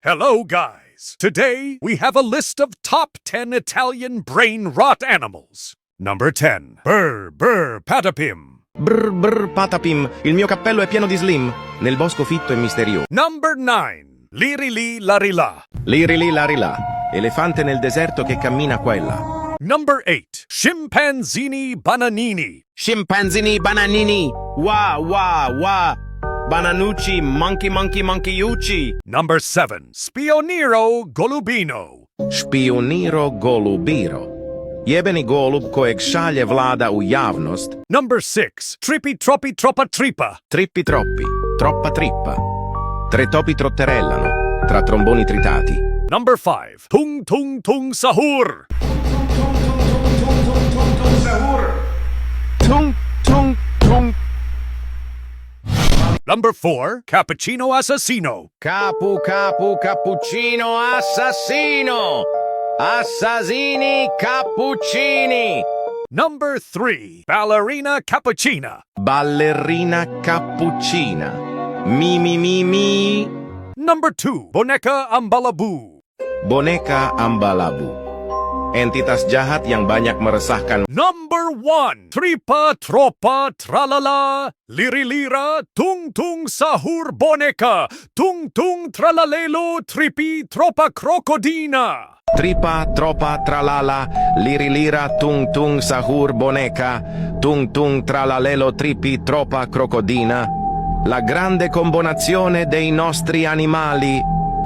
Hello, guys. Today, we have a list of top 10 Italian brain rot animals. Number 10. Brr, brr, patapim. Brr brr patapim, il mio cappello è pieno di slim, nel bosco fitto e misterioso. Number 9. Lirili larila. Lirili larila, elefante nel deserto che cammina qua e là. Number 8. Scimpanzini bananini. Scimpanzini bananini, wa wa wa, bananucci, monkeyucci. Number 7. Spioniro golubino. Špioniro golubiro. Jebeni golub kojeg šalje vlada u javnost. Number 6. Trippi troppi troppa trippa. Trippi troppi, troppa trippa. Tre topi trotterellano, tra tromboni tritati. Number 5. Tung tung tung sahur. Tung tung tung. Number 4. Cappuccino assassino. Cappuccino assassino. Assassini cappuccini. Number 3. Ballerina cappuccina. Ballerina cappuccina. Mi. Number 2. Boneca ambalabu. Boneka ambalabu. Entitas jahat yang banyak meresahkan. Number 1. Tripa tropa tralala. Lirilira tung tung sahur boneca. Tung tung tralalelo tripi tropa crocodina. Tripa, tropa, tralala, lirilira, tung tung sahur boneca, tung tung tralalelo tripi tropa crocodina. La grande combinazione dei nostri animali.